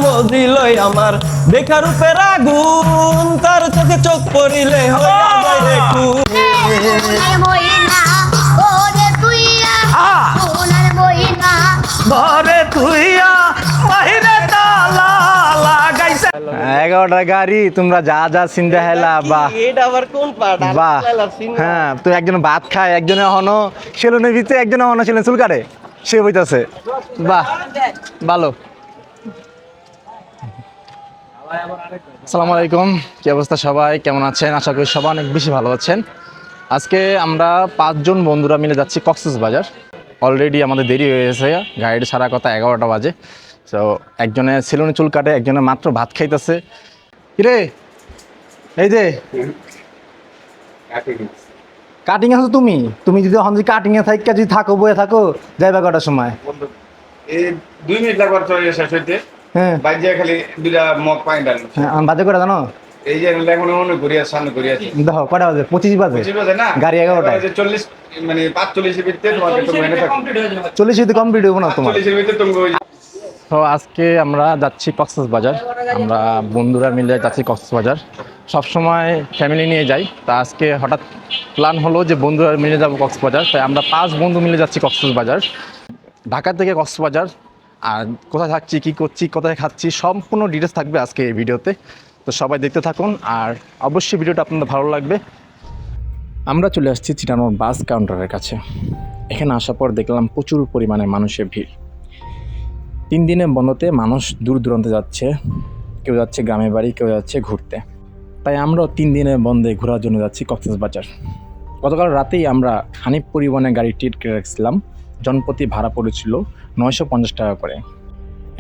মজিল আমার দেখার উপর আগুন তার চোখে চোখ পড়িলে হইয়া যায় রে খুন। ঘরে তুইয়া বাহিরে তালা লাগাইছে। 11টা গাড়ি তোমরা যা যা চিন্তা হেলা বাহ এটা আবার কোন পার্ট? বাহ হ্যাঁ, তুই একজন ভাত খায়, একজনে হনো সেলুনের ভিতরে, একজনে হনো সেলুন চুল কাটে, সে বইতাছে। বাহ ভালো। আসসালামু আলাইকুম, কি অবস্থা সবাই, কেমন আছেন? আশা করি সবাই অনেক বেশি ভালো আছেন। আজকে আমরা 5 জন বন্ধুরা মিলে যাচ্ছি কক্সবাজার। অলরেডি আমাদের দেরি হয়ে গেছে, গাড়ি ছাড়া কথা 11টা বাজে। তো একজনে সেলুনে চুল কাটে, একজনে মাত্র ভাত খাইতেছে। কিরে এই যে কাটিং আছো তুমি, তুমি যদি এখন যদি কাটিং এ থাকা যদি থাকো বয়ে থাকো যাইবা কটার সময়? এই 2 মিনিট লাগবার চলে শেষ হইতে। হ্যাঁ বাইজে খালি দুইটা মগ পানি ডাল। আমি বাজে করে জানো এই যে এখন মনে করি সামনে করি আছে। দেখো কটা বাজে? 25 বাজে। 25 বাজে না, গাড়ি 11টায়। 40 মানে 45 এর ভিতরে তোমাকে তো মেনে থাকো। 40 যদি কমপ্লিট হইব না তোমার। 40 এর ভিতরে তুমি তো আজকে আমরা যাচ্ছি কক্সবাজার, আমরা বন্ধুরা মিলে যাচ্ছি কক্সবাজার। সবসময় ফ্যামিলি নিয়ে যাই, তা আজকে হঠাৎ প্ল্যান হলো যে বন্ধুরা মিলে যাবো কক্সবাজার। তাই আমরা 5 বন্ধু মিলে যাচ্ছি কক্সবাজার, ঢাকা থেকে কক্সবাজার। আর কোথায় থাকছি, কী করছি, কোথায় খাচ্ছি, সম্পূর্ণ ডিটেলস থাকবে আজকে এই ভিডিওতে। তো সবাই দেখতে থাকুন, আর অবশ্যই ভিডিওটা আপনাদের ভালো লাগবে। আমরা চলে আসছি চিটানোর বাস কাউন্টারের কাছে। এখানে আসার পর দেখলাম প্রচুর পরিমাণে মানুষের ভিড়। 3 দিনের বন্ধতে মানুষ দূর দূরান্তে যাচ্ছে, কেউ যাচ্ছে গ্রামের বাড়ি, কেউ যাচ্ছে ঘুরতে। তাই আমরাও 3 দিনের বন্ধে ঘোরার জন্য যাচ্ছি কক্সবাজার। গতকাল রাতেই আমরা হানিফ পরিবহনের গাড়ি টিকিট কেটে রাখছিলাম, জনপ্রতি ভাড়া পড়েছিল 950 টাকা করে।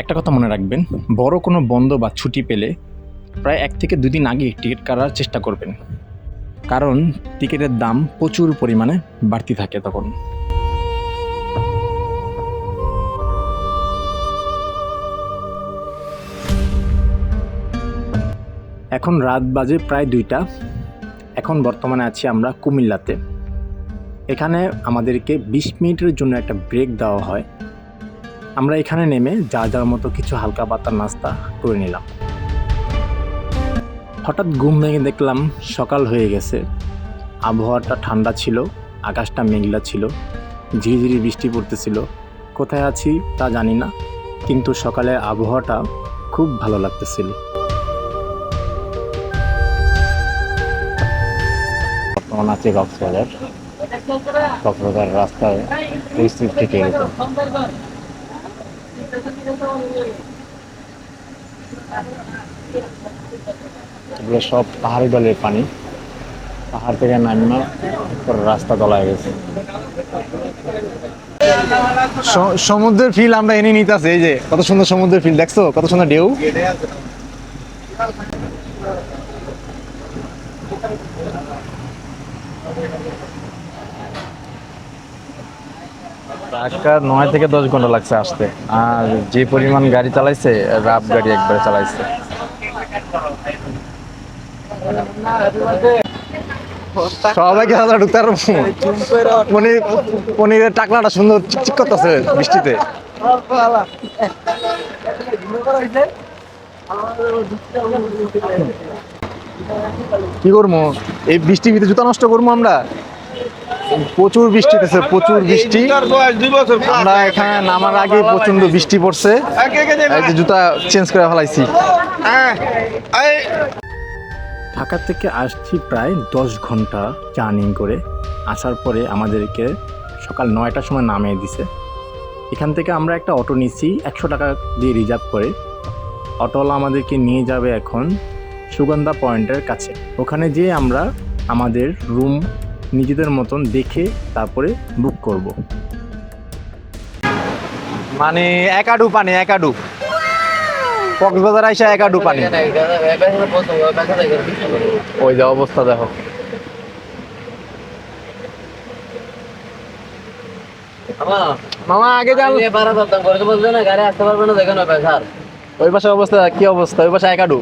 একটা কথা মনে রাখবেন, বড় কোনো বন্ধ বা ছুটি পেলে প্রায় 1 থেকে 2 দিন আগে টিকিট কাটার চেষ্টা করবেন, কারণ টিকিটের দাম প্রচুর পরিমাণে বাড়তি থাকে তখন। এখন রাত বাজে প্রায় 2টা। এখন বর্তমানে আছি আমরা কুমিল্লাতে। এখানে আমাদেরকে 20 মিনিটের জন্য একটা ব্রেক দেওয়া হয়। আমরা এখানে নেমে যার মতো কিছু হালকা পাতলা নাস্তা করে নিলাম। হঠাৎ ঘুম ভেঙে দেখলাম সকাল হয়ে গেছে, আবহাওয়াটা ঠান্ডা ছিল, আকাশটা মেঘলা ছিল, ঝিরিঝিরি বৃষ্টি পড়তেছিল। কোথায় আছি তা জানি না, কিন্তু সকালে আবহাওয়াটা খুব ভালো লাগতেছিল। বর্তমানে আছে কক্সবাজার। কক্সবাজার রাস্তায় পরিস্থিতি থেকে এরকম। এগুলো সব পাহাড়ি জলের পানি, পাহাড় থেকে নামা রাস্তা তলায় গেছে। সমুদ্রের ফিল আমরা এনে নিতেছি। এই যে কত সুন্দর সমুদ্রের ফিল, দেখছো কত সুন্দর ঢেউ। ঢাকা 9 থেকে 10 ঘন্টা লাগছে আসতে, আর যে পরিমাণ গাড়ি চালাইছে, রাফ গাড়ি একবারে চালাইছে। সবাইকে হাজার ঢুকতে পারবো। পনিরের টাকলাটা সুন্দর চিকচিক করতেছে বৃষ্টিতে। কি করবো এই বৃষ্টির ভিতরে? জুতা নষ্ট করবো আমরা? প্রচুর বৃষ্টি হতেছে, প্রচুর বৃষ্টি। আমরা এখানে নামার আগে প্রচন্ড বৃষ্টি পড়ছে, এই যে জুতা চেঞ্জ করে ফেলাইছি। ঢাকা থেকে আসছি প্রায় 10 ঘন্টা জার্নি করে। আসার পরে আমাদেরকে সকাল 9টার সময় নামিয়ে দিছে। এখান থেকে আমরা একটা অটো নিচ্ছি 100 টাকা দিয়ে রিজার্ভ করে। অটোওয়ালা আমাদেরকে নিয়ে যাবে এখন সুগন্ধা পয়েন্টের কাছে। ওখানে যেয়ে আমরা আমাদের রুম নিজেদের মতন দেখে তারপরে বুক করব। মানে একাডু পানি, একাডু কক্সবাজার আইসা একাডু পানি। ওই যে অবস্থা দেখো। মামা আগে যান, ওই পাশে অবস্থা কি অবস্থা? ওই পাশে একাডু।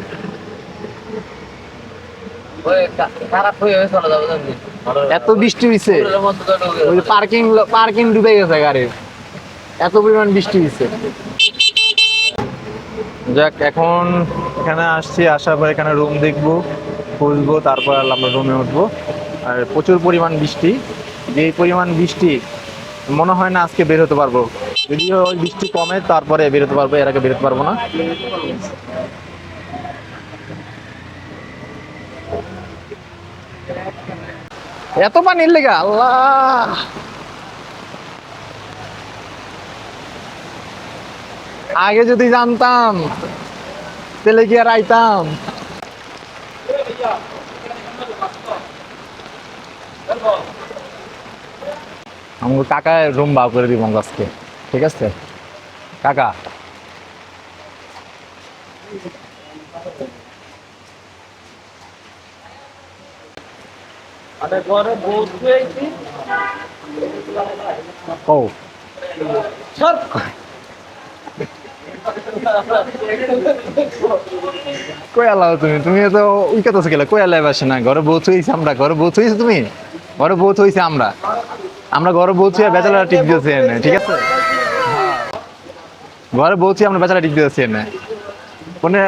এত বৃষ্টি হয়েছে, ওই পার্কিং ডুবে গেছে গাড়ির, এত পরিমাণ বৃষ্টি হয়েছে। যাক, এখন এখানে আসছি, আসার পর এখানে রুম দেখবো, খুঁজবো, তারপর আমরা রুমে উঠবো। আর প্রচুর পরিমাণ বৃষ্টি, যেই পরিমাণ বৃষ্টি মনে হয় না আজকে বের হতে পারবো। যদিও ওই বৃষ্টি কমে তারপরে বের হতে পারবো, এর আগে বের হতে পারবো না। এত পানির লেগে আল্লাহ, আগে যদি জানতাম তাহলে কি আর আইতাম। আমার কাকা রুম বার করে দিব আজকে, ঠিক আছে কাকা? ও কই আলাও তুমি? তুমি তো ওই কথা গেলে কই আলাই বাসে না, ঘরে বউ হইছে আমরা, ঘরে বউ হইছে তুমি, ঘরে বউ হইছে আমরা, আমরা ঘরে বউ হইয়া বেচারা টিপ দিয়েছি এনে, ঠিক আছে? ঘরে বউ আমরা বেচারা টিপ দিয়েছি এনে, কোনে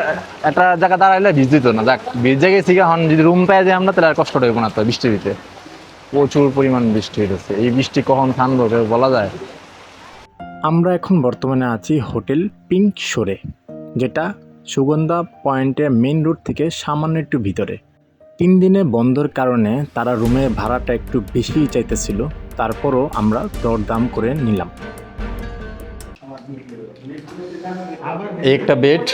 একটা জায়গা দাঁড়াইলে ভিজ দিত না। যাক, ভিজ জায়গায় থেকে এখন যদি রুম পাই যাই আমরা, তাহলে আর কষ্ট হইব না। তো বৃষ্টির ভিতরে প্রচুর পরিমাণ বৃষ্টি হইতেছে, এই বৃষ্টি কখন থামবে বলা যায়? আমরা এখন বর্তমানে আছি হোটেল পিঙ্ক শোরে, যেটা সুগন্ধা পয়েন্টের মেইন রোড থেকে সামান্য একটু ভিতরে। 3 দিনে বন্ধর কারণে তারা রুমের ভাড়াটা একটু বেশি চাইতেছিল, তারপরও আমরা দরদাম করে নিলাম। একটা বেড,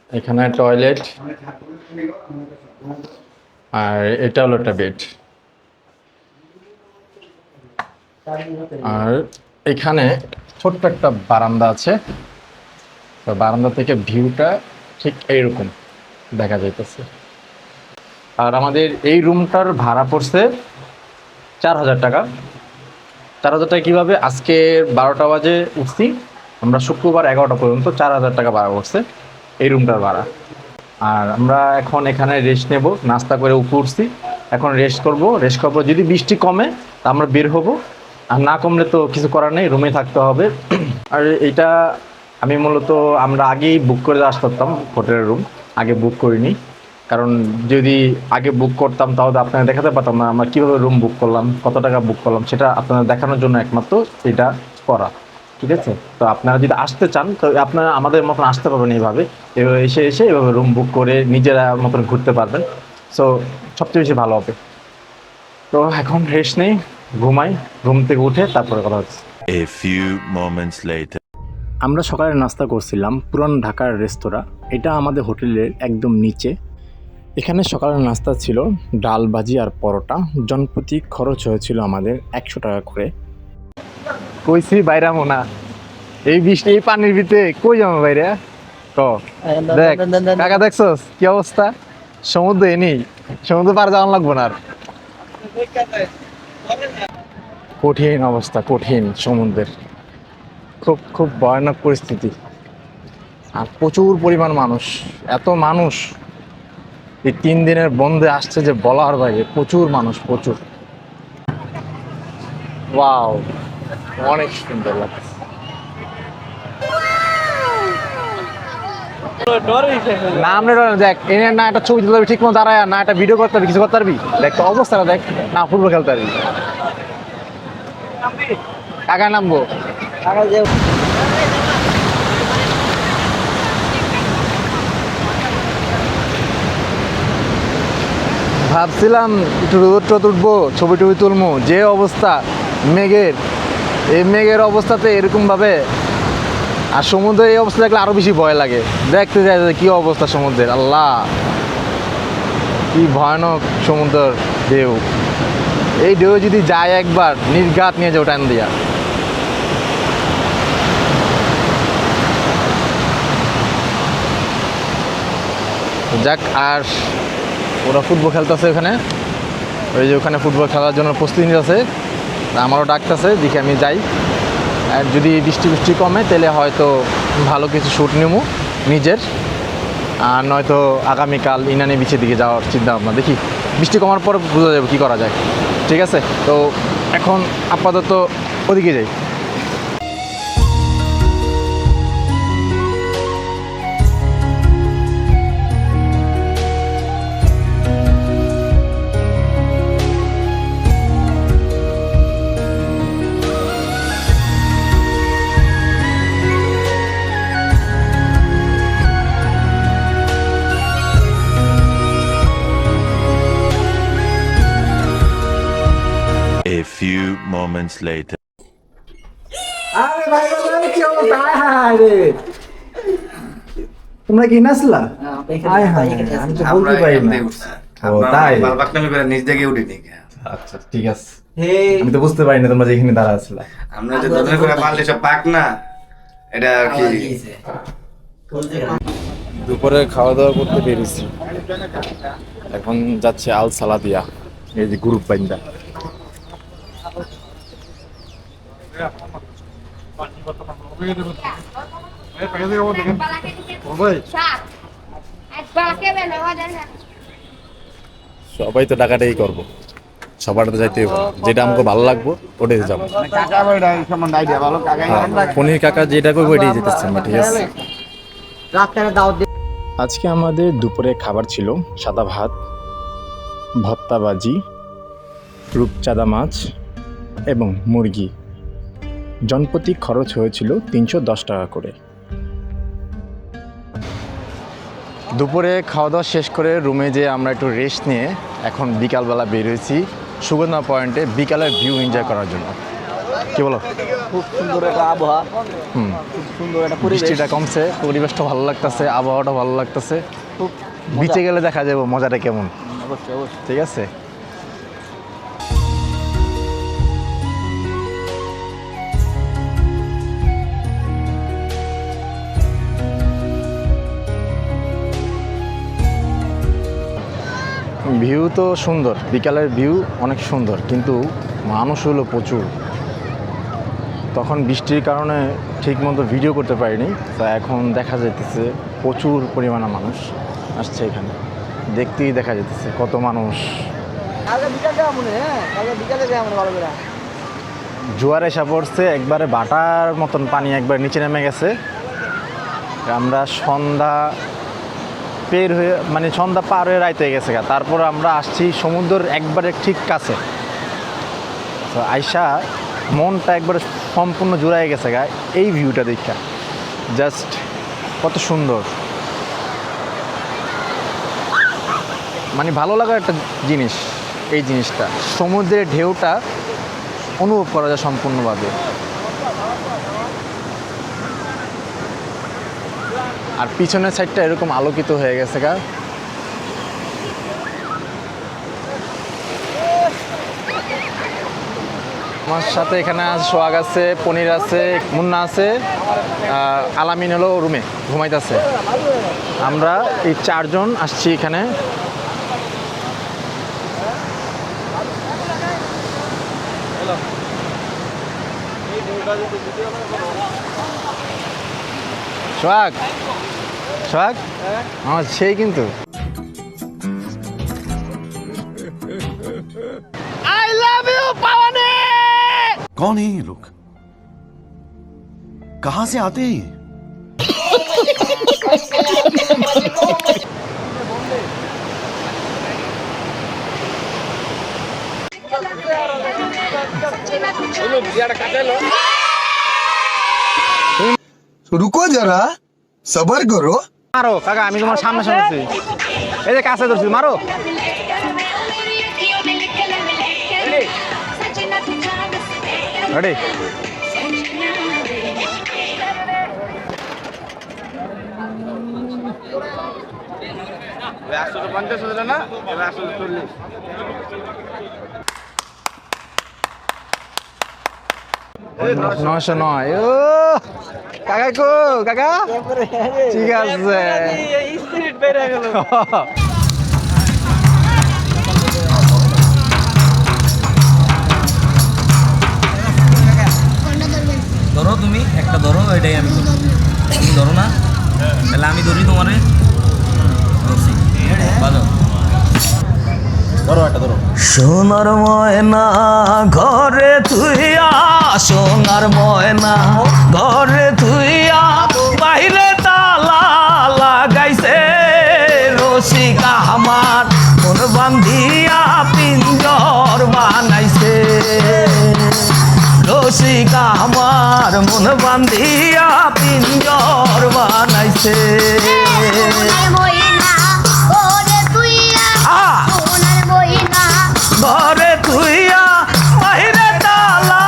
এখানে টয়লেট, আর এটা হলো একটা বেড, আর এখানে ছোট্ট একটা বারান্দা আছে। তো বারান্দা থেকে ভিউটা ঠিক এইরকম দেখা যাইতেছে। আর আমাদের এই রুমটার ভাড়া পড়ছে 4000 টাকা। 4000 টাকা কীভাবে? আজকে 12টা বাজে উঠছি আমরা, শুক্রবার 11টা পর্যন্ত 4000 টাকা ভাড়া পড়ছে এই রুমটার ভাড়া। আর আমরা এখন এখানে রেস্ট নেব, নাস্তা করে উপরে উঠছি, এখন রেস্ট করব। রেস্ট করবো, যদি বৃষ্টি কমে তা আমরা বের হব, আর না কমলে তো কিছু করার নেই, রুমে থাকতে হবে। আর এটা আমি মূলত আমরা আগেই বুক করে আসতে পারতাম, হোটেলের রুম আগে বুক করিনি, কারণ যদি আগে বুক করতাম তাহলে আপনারা দেখাতে পারতাম না আমরা কীভাবে রুম বুক করলাম, কত টাকা বুক করলাম, সেটা আপনারা দেখানোর জন্য একমাত্র এটা করা, ঠিক আছে? তো আপনারা যদি আসতে চান তো আপনারা আমাদের মতন আসতে পারবেন, এইভাবে এভাবে এসে এভাবে রুম বুক করে নিজেরা মতন ঘুরতে পারবেন। সো সবচেয়ে বেশি ভালো হবে। তো এখন রেস্ট নেই, ঘুমাই, ঘুম থেকে উঠে তারপরে কথা হচ্ছে। A few moments later. আমরা সকালে নাস্তা করছিলাম পুরান ঢাকার রেস্তোরাঁ, এটা আমাদের হোটেলের একদম নিচে। এখানে সকালের নাস্তা ছিল ডাল, ভাজি আর পরোটা। জনপ্রতি খরচ হয়েছিল আমাদের 100 টাকা করে। কইছি বাইরামো না, এই বৃষ্টি এই পানির ভিতরে কই যাবো বাইরে? দেখ কাকা, দেখছস কি অবস্থা? সমুদ্র নেই, সমুদ্র পার যাওয়া লাগবো না আর। কঠিন অবস্থা, কঠিন সমুদ্রের, খুব খুব ভয়ানক পরিস্থিতি। আর প্রচুর পরিমাণ মানুষ, এত মানুষ এই 3 দিনের বন্ধে আসছে যে বলার বাইরে, প্রচুর মানুষ, প্রচুর। ওয়াও, অনেক সুন্দর লাগছে। না আমরা দেখ এনে না একটা ছবি তুলতে পারবি ঠিক মতো দাঁড়ায়, না একটা ভিডিও করতে পারবি, কিছু করতে পারবি? দেখ তো অবস্থাটা দেখ, না ফুটবল খেলতে পারবি। কাকায় নামবো, ভাবছিলাম একটু রোদ টোদ উঠবো, ছবি টবি তুলবো, যে অবস্থা মেঘের, এই মেঘের অবস্থাতে এরকমভাবে, আর সমুদ্রের এই অবস্থা দেখলে আরো বেশি ভয় লাগে। দেখতে যায় কি অবস্থা সমুদ্রের, আল্লাহ কি ভয়ানক সমুদ্রের ঢেউ। এই ঢেউ যদি যায় একবার, নির্ঘাত নিয়ে যাও টান দিয়া। যাক, আর ওরা ফুটবল খেলতেছে ওখানে, ওই যে ওখানে ফুটবল খেলার জন্য প্রস্তুতি নিতেছে, আমারও ডাকতেছে, দেখি আমি যাই। আর যদি বৃষ্টি কমে তাহলে হয়তো ভালো কিছু শ্যুট নেব নিজের, আর নয়তো আগামীকাল ইনানি বিচের দিকে যাওয়ার চিন্তা ভাবনা। দেখি বৃষ্টি কমার পর বোঝা যাবে কী করা যায়, ঠিক আছে? তো এখন আপাতত ওদিকে যাই। moments later. আরে ভাই ভাই কি অবস্থা? হায় হায় রে, তোমরা কি নাচলা? হায় হায়, আমি তো বলতে পারি না। ও তাই? বাকনামি করে নিজ দিকে উঠে দিকে আচ্ছা ঠিক আছে, আমি তো বুঝতে পারি না তোমরা যেখানে দাঁড়া আছিলা। আমরা যে দোকান করে পারলে সব পাক না, এটা আর কি দুপুরে খাওয়া দাওয়া করতে বেরিয়েছি, এখন যাচ্ছে আল সালাদিয়া, এই যে গ্রুপ বাইন্দা। সবাই তো টাকাটাই করবো, সবার তো যাইতে হবে, যেটা আমাকে ভালো লাগবো ওটাই যাবো। কাকা ভাইরা সম্বন্ধে আইডিয়া ভালো, কাকাই পনির কাকা যেটা করবো ওইটাই যেতেছে আমরা, ঠিক আছে। আজকে আমাদের দুপুরে খাবার ছিল সাদা ভাত, ভর্তা ভাজি, রূপচাঁদা মাছ এবং মুরগি। জনপ্রতি খরচ হয়েছিল 310 টাকা করে। দুপুরে খাওয়া দাওয়া শেষ করে রুমে যেয়ে আমরা একটু রেস্ট নিয়ে এখন বিকালবেলা বের হয়েছি সুগন্ধা পয়েন্টে বিকালের ভিউ এনজয় করার জন্য। কি বলো? খুব সুন্দর একটা আবহাওয়া, খুব সুন্দর একটা পরিবেশ। বৃষ্টিটা কমছে, পরিবেশটা ভালো লাগতেছে, আবহাওয়াটা ভালো লাগতেছে। খুব বিচে গেলে দেখা যাবে মজাটা কেমন, অবশ্যই অবশ্যই। ঠিক আছে। ভিউ তো সুন্দর, বিকালের ভিউ অনেক সুন্দর, কিন্তু মানুষ হলো প্রচুর। তখন বৃষ্টির কারণে ঠিকমতো ভিডিও করতে পারিনি, তো এখন দেখা যাইতেছে প্রচুর পরিমাণে মানুষ আসছে এখানে, দেখতেই দেখা যাইতেছে কত মানুষ। জোয়ার এসে পড়ছে, একবারে বাটার মতন পানি একবার নিচে নেমে গেছে। আমরা সন্ধ্যা পের হয়ে মানে সন্ধ্যা পার হয়ে রাইতে গেছে, তারপর আমরা আসছি সমুদ্রের একবারে ঠিক কাছে। তো আইসা মনটা একবারে সম্পূর্ণ জুড়াই গেছে গা এই ভিউটা দেখা, জাস্ট কত সুন্দর, মানে ভালো লাগার একটা জিনিস এই জিনিসটা। সমুদ্রের ঢেউটা অনুভব করা যায় সম্পূর্ণভাবে। আর পিছনের সাইডটা এরকম আলোকিত হয়ে গেছে গা। আমার সাথে এখানে সোহাগ আছে, পনির আছে, মুন্না আছে, আলামিন হলো রুমে ঘুমাইতেছে। আমরা এই 4 জন আসছি এখানে। সোহাগ সোহাগ আমার সেই কিন্তু कौन है ये लोग? कहां से आते हैं ये? रुको जरा, सबर करो। মারো কাকা, আমি তোমার সামনে শুনছি, এই যে কাছে ধরছি, মারো। রেডি? আসলে 50 হলো না, এবার আসলে 40। নয়শো নয়। ও কাকা কো কাকা, ঠিক আছে। স্পিরিট বেড়ে গেল। ধরো তুমি একটা ধরো, এটাই আমি ধরবো। তুমি ধরো না, তাহলে আমি ধরি তোমারে। ধরছি, বাজো। ধরো একটা ধরো। সোনার ময়না ঘরে তুইয়া, সোনার ময়না ঘরে তুইয়া, বাইরে তালা লাগাইছে রসিকা আমার, মন বান্ধিয়া পিঞ্জর বানাইছে। রসিকা আমার মন বান্ধিয়া পিঞ্জর বানাইছে। ঘরে তুইয়া বাইরে তালা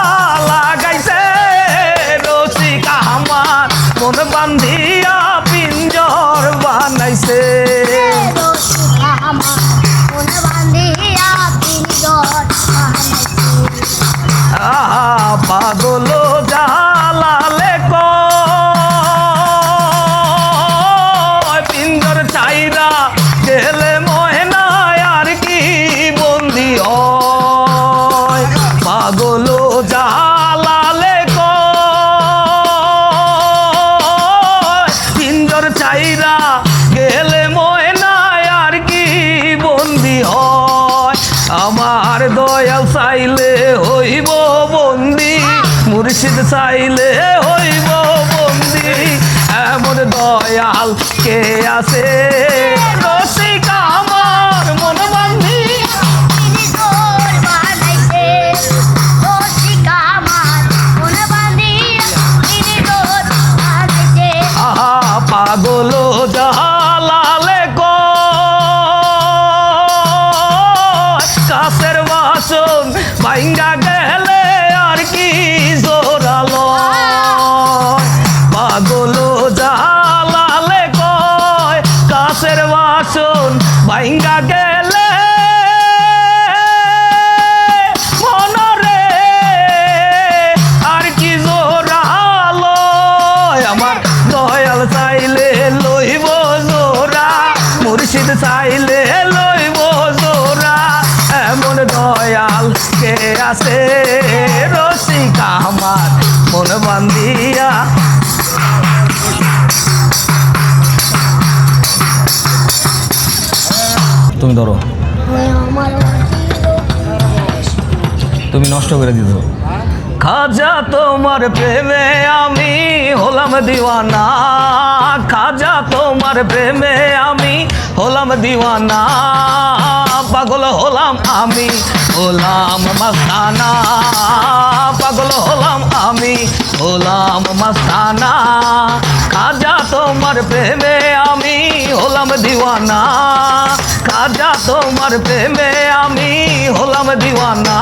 চাইলে হইব বন্দি এমন দয়াল কে আছে রসিকা আমার মন বান্ধি আহা পাগল জালালে কাছের বাসন ভাঙ্গা গেলে আর কি জোরালো পাগল জালালে কয় কাছের বাসন ভাঙ্গা গেলে মনরে আর কি জোরালো আমার দয়াল চাইলে লইব জোরা মুর্শিদ চাইলে লইব জোরা এমন দয়াল কে আছে রসিকা আমার মন বান্ধিয়া তুমি ধরো তুমি নষ্ট করে দিত খাজা তোমার প্রেমে আমি হলাম দিওয়ানা খাজা তোমার প্রেমে আমি হলাম দিওয়ানা পাগল হলাম আমি হলাম মাস্তানা পাগল হলাম আমি হলাম মাস্তানা খাজা তোমার প্রেমে আমি হলাম দিওয়ানা খাজা তোমার প্রেমে আমি হলাম দিওয়ানা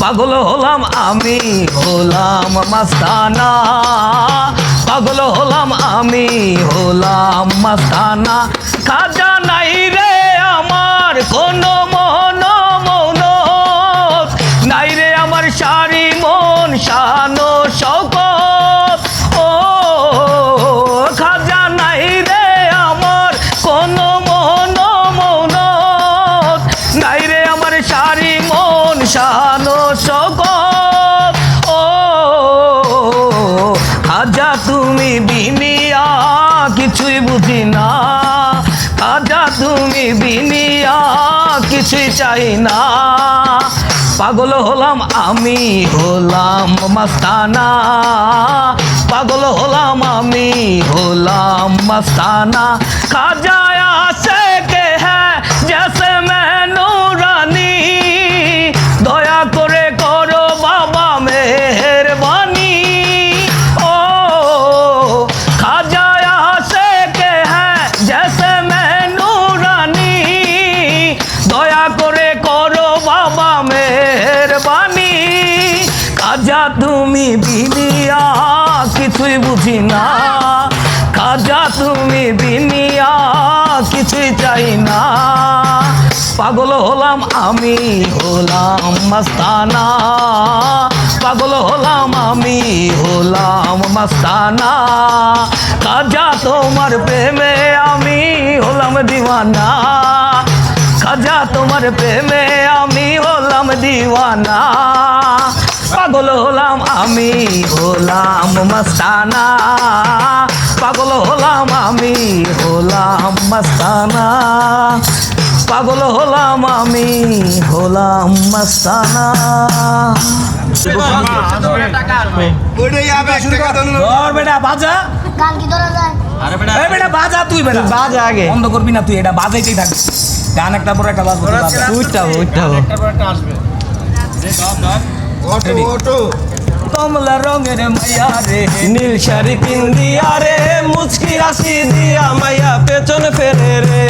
পাগল হলাম আমি হলাম মাস্তানা পাগল হলাম আমি হলাম মাস্তানা খাজা নাই রে আমার কোনো মন মৌন নাই রে আমার সারি মন শানো শৌকত ও খাজা নাই রে আমার কোনো মন মৌন নাই রে আমার সারি মন শানো শৌকত ও খাজা তুমি বিনিয়া কিছুই বুঝি না খাজা তুমি বিনিয়া কিছুই চাই না পাগল হলাম আমি হলাম মাস্তানা পাগল হলাম আমি হলাম মাস্তানা খাজা আসে কে হ্যাঁ জैसे मैं नूरानी দয়া করে করো বাবা মেহরবানি ও খাজা আসে কে হ্যাঁ जैसे मैं नूरानी দয়া করে করো বাবা মেহরবানি খাজা তুমি বিনিয়া কিছুই বুঝি না খাজা তুমি বিনিয়া কিছুই চাই না পাগল হলাম আমি হলাম মাস্তানা পাগল হলাম আমি হলাম মাস্তানা খাজা তোমার প্রেমে আমি হলাম দিওয়ানা খাজা তোমার প্রেমে আমি হলাম দিওয়ানা পাগল হলাম আমি হলাম মাস্তানা পাগল হলাম আমি হলাম মাস্তানা পাগল হলাম আমি হলাম মাস্তানা বেটা বাজা গান কি ধরা যায়? এই বেটা বাজা তুই বেটা বাজা আগে বন্ধ করবি না তুই এটা বাজাইতেই থাকবি গান একটা পর একটা বাজবো উঠটাবো কমলা রঙের মাইয়া রে নীল শাড়ি পিন্দিয়া রে মুচকি হাসি দিয়া মাইয়া পেছন ফেরে রে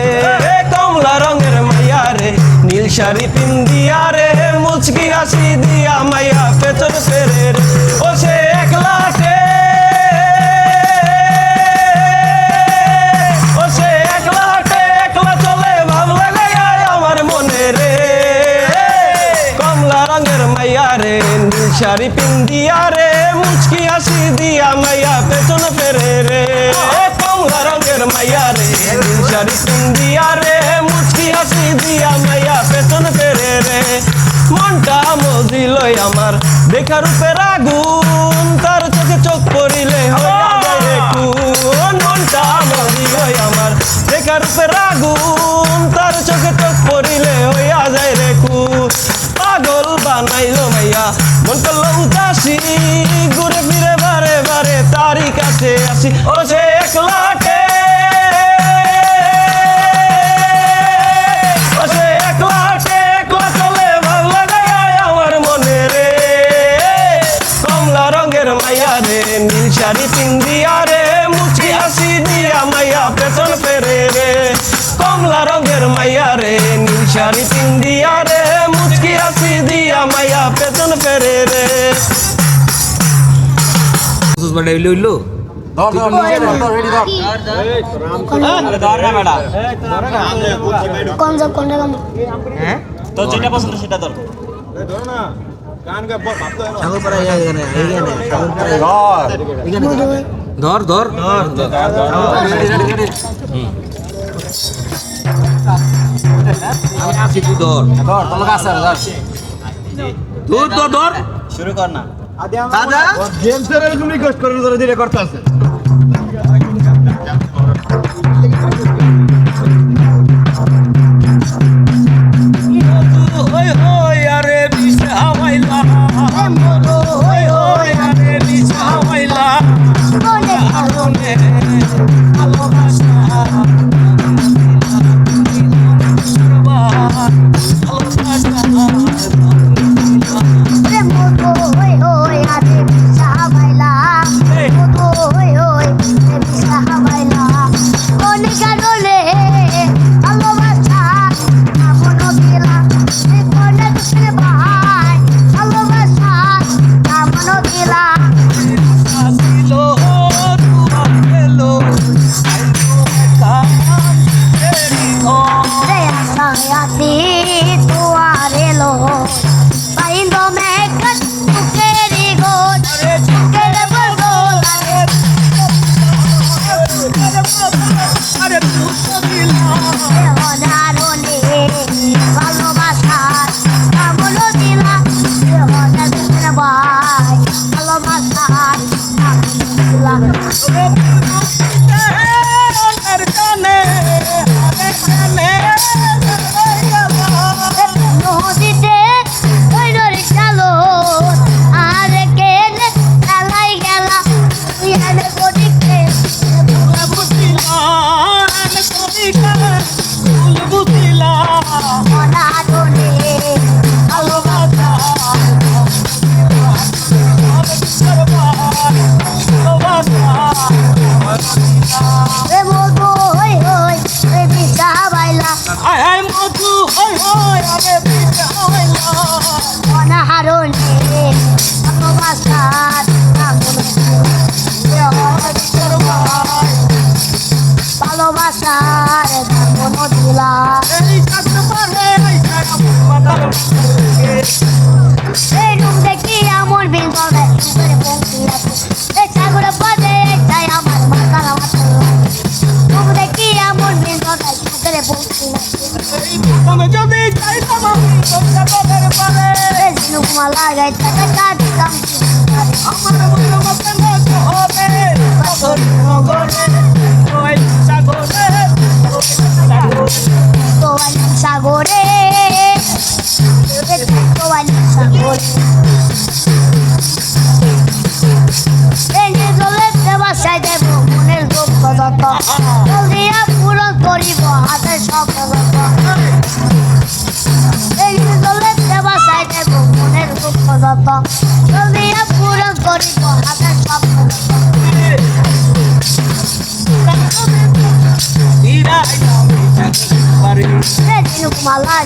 কমলা রঙের মাইয়া রে নীল শাড়ি পিন্দিয়া রে মুচকি হাসি দিয়া মাইয়া পেছন ফেরে রে ও সে একলাটে ও সে একলাটে একলা চলে ভাব লাগে আমার মনে রে কমলা রঙের মাইয়া রে নীল শাড়ি পিন্দিয়া রে মুচকি হাসি দিয়া মাইয়া পেছন ফেরে রে কমলা রঙের মাইয়া রে নীল শাড়ি পিন্দিয়া রে মুচকি হাসি দিয়া মাইয়া পেছন ফেরে রে মনটা মজিল আমার দেখার উপর আগুন তার চোখে চোখ পড়িলে হইয়া যায় রে খুন মনটা মজিল আমার দেখার উপর আগুন তার চোখে চোখ পড়িলে হইয়া যায় রে খুন পাগল বানাইলো মাইয়া মন করলো উদাসী শাড়ি পিন্দিয়া রে মুচকি হাসি দিয়া মাইয়া পেছন ফেরে রে কমলা রঙের মাইয়া রে নীল শাড়ি পিন্দিয়া রে মুচকি হাসি দিয়া মাইয়া পেছন ফেরে রে বাড়ি হইলো হইলো তো যেটা পছন্দ সেটা ধর ধর ধর আমি আছি তুই ধর ধর ধর ধর শুরু কর না ওই ওই আরে বিশা হাওয়াইলা ওই ওই আরে বিশা হাওয়াইলা আরনে ভালোবাসা Malah